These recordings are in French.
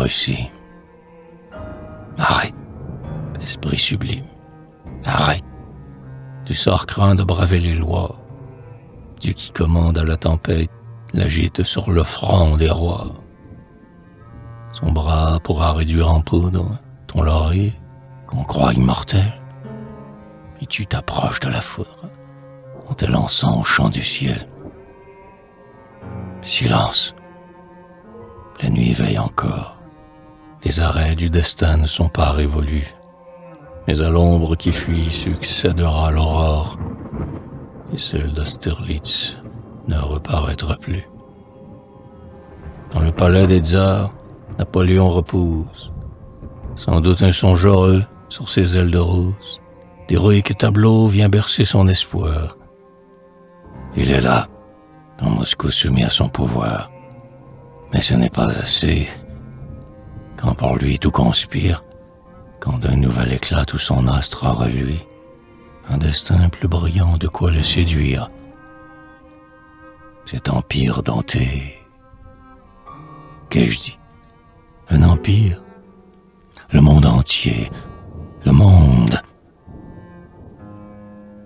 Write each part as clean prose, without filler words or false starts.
ici. Arrête, esprit sublime. Arrête. Tu sors craint de braver les lois. Dieu qui commande à la tempête l'agite sur le front des rois. Son bras pourra réduire en poudre ton laurier qu'on croit immortel. Et tu t'approches de la foudre en te lançant au champ du ciel. Silence. La nuit veille encore. Les arrêts du destin ne sont pas révolus. Mais à l'ombre qui fuit succédera l'aurore. Et celle d'Austerlitz ne reparaîtra plus. Dans le palais des tsars, Napoléon repose. Sans doute un songe heureux sur ses ailes de rose. D'héroïques tableaux vient bercer son espoir. Il est là, dans Moscou soumis à son pouvoir. Mais ce n'est pas assez. Quand pour lui tout conspire, quand d'un nouvel éclat tout son astre a reluit, un destin plus brillant de quoi le séduire. Cet empire denté. Qu'ai-je dit? Un empire? Le monde entier. Le monde.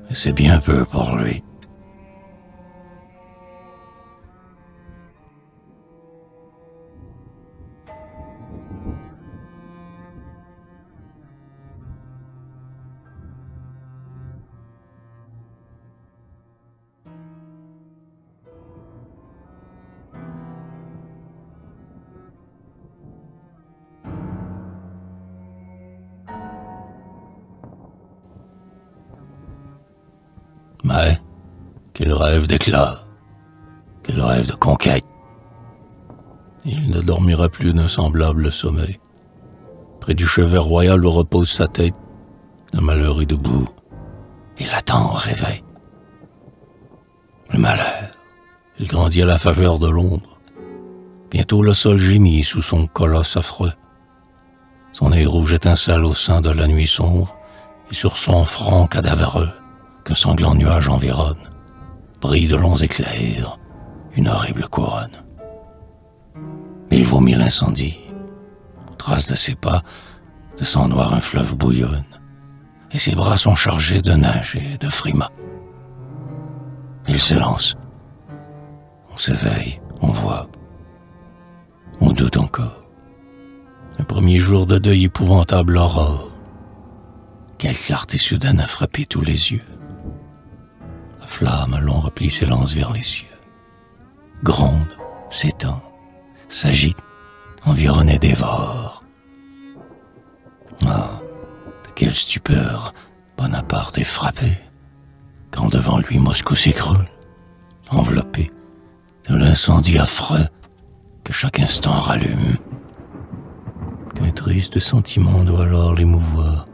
Et c'est bien peu pour lui. Mais, quel rêve d'éclat, quel rêve de conquête. Il ne dormira plus d'un semblable sommeil. Près du chevet royal où repose sa tête, le malheur est debout. Il attend au réveil. Le malheur, il grandit à la faveur de l'ombre. Bientôt le sol gémit sous son colosse affreux. Son œil rouge étincelle au sein de la nuit sombre, et sur son front cadavéreux, qu'un sanglant nuage environne, brille de longs éclairs, une horrible couronne. Il vomit l'incendie. Aux traces de ses pas, de sang noir un fleuve bouillonne, et ses bras sont chargés de neige et de frimas. Il s'élance. On s'éveille, on voit. On doute encore. Un premier jour de deuil épouvantable aurore. Quelle clarté soudaine a frappé tous les yeux. La flamme à long repli s'élance vers les cieux. Gronde, s'étend, s'agite, environne et dévore. Ah, de quelle stupeur Bonaparte est frappé, quand devant lui Moscou s'écroule, enveloppé de l'incendie affreux que chaque instant rallume. Qu'un triste sentiment doit alors l'émouvoir.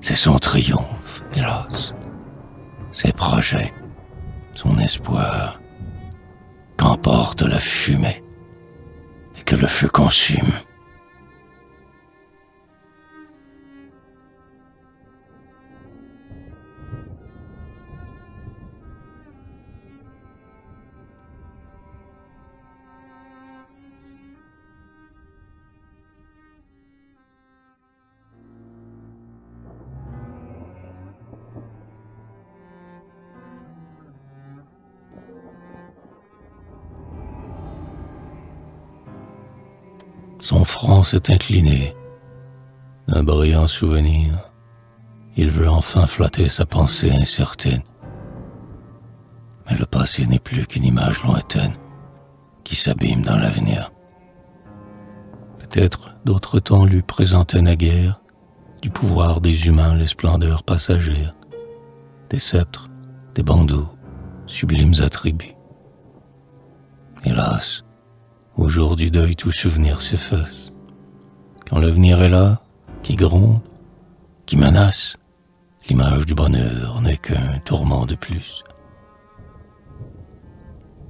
C'est son triomphe, hélas, ses projets, son espoir, qu'emporte la fumée et que le feu consume. Son front s'est incliné d'un brillant souvenir. Il veut enfin flatter sa pensée incertaine. Mais le passé n'est plus qu'une image lointaine qui s'abîme dans l'avenir. Peut-être d'autres temps lui présentaient naguère du pouvoir des humains les splendeurs passagères, des sceptres, des bandeaux, sublimes attributs. Hélas, au jour du deuil, tout souvenir s'efface. Quand l'avenir est là, qui gronde, qui menace, l'image du bonheur n'est qu'un tourment de plus.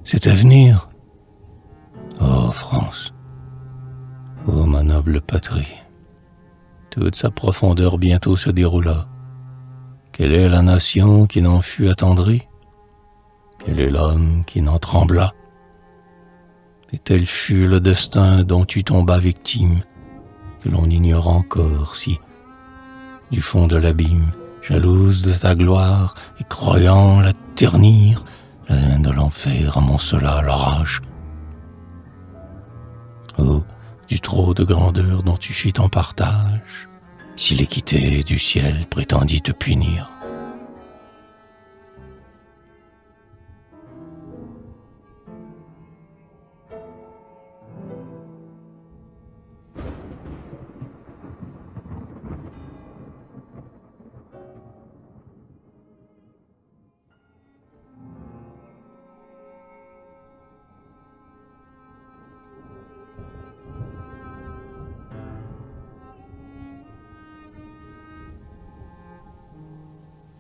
Cet avenir, ô France, ô ma noble patrie, toute sa profondeur bientôt se déroula. Quelle est la nation qui n'en fut attendrie? Quel est l'homme qui n'en trembla? Et tel fut le destin dont tu tombas victime, que l'on ignore encore si, du fond de l'abîme, jalouse de ta gloire et croyant la ternir, la haine de l'enfer amoncela l'orage. Oh, du trop de grandeur dont tu fis ton partage, si l'équité du ciel prétendit te punir.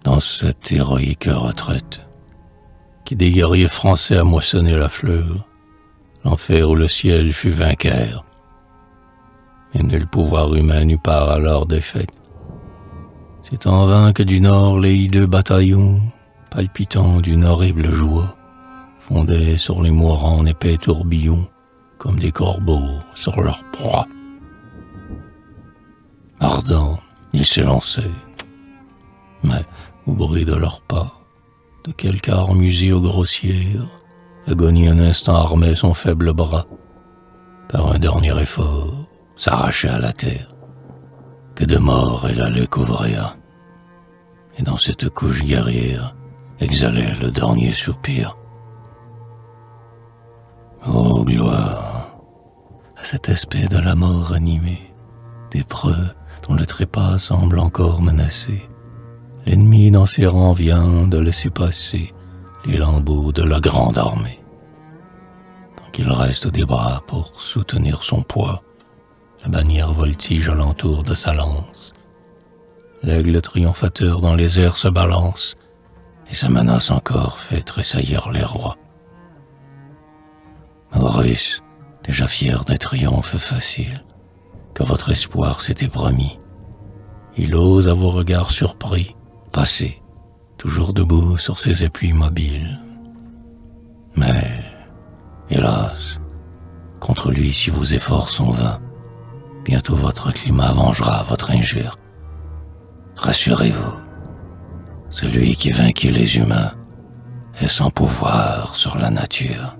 Dans cette héroïque retraite, qui des guerriers français a moissonné la fleur, l'enfer où le ciel fut vainqueur, et nul pouvoir humain n'eut part à leur défaite. C'est en vain que du nord les hideux bataillons, palpitant d'une horrible joie, fondaient sur les mourants en épais tourbillons, comme des corbeaux sur leur proie. Ardents, ils s'élançaient, mais au bruit de leurs pas, de quelque art musée grossière, l'agonie un instant armait son faible bras. Par un dernier effort, s'arrachait à la terre, que de mort elle allait couvrir. Et dans cette couche guerrière, exhalait le dernier soupir. Ô gloire, à cet aspect de la mort animée, des preux dont le trépas semble encore menacé. L'ennemi dans ses rangs vient de laisser passer les lambeaux de la grande armée. Tant qu'il reste des bras pour soutenir son poids, la bannière voltige alentour de sa lance. L'aigle triomphateur dans les airs se balance, et sa menace encore fait tressaillir les rois. Horus, déjà fier d'un triomphe facile, que votre espoir s'était promis, il ose à vos regards surpris passer, toujours debout sur ses appuis mobiles. Mais, hélas, contre lui si vos efforts sont vains, bientôt votre climat vengera votre injure. Rassurez-vous, celui qui vainquit les humains est sans pouvoir sur la nature.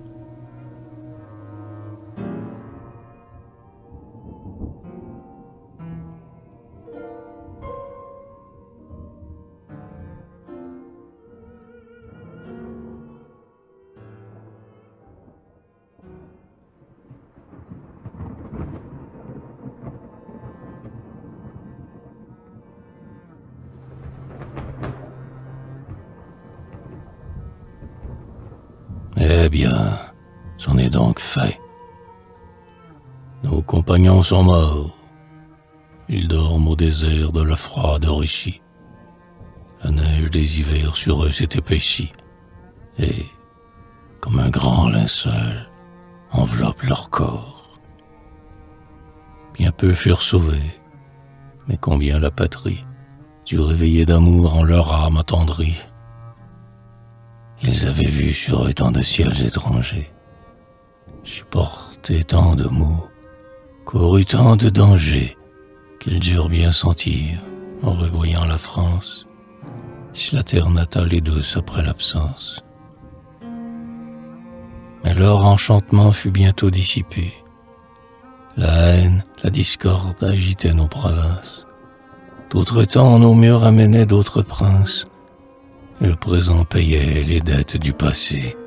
Eh bien, c'en est donc fait. Nos compagnons sont morts. Ils dorment au désert de la froide Russie. La neige des hivers sur eux s'est épaissie, et, comme un grand linceul, enveloppe leur corps. Bien peu furent sauvés, mais combien la patrie dut réveiller d'amour en leur âme attendrie. Ils avaient vu sur eux tant de ciels étrangers, supporté tant de maux, couru tant de dangers, qu'ils durent bien sentir, en revoyant la France, si la terre natale est douce après l'absence. Mais leur enchantement fut bientôt dissipé. La haine, la discorde agitaient nos provinces. D'autres temps nos murs amenaient d'autres princes, et le présent payait les dettes du passé.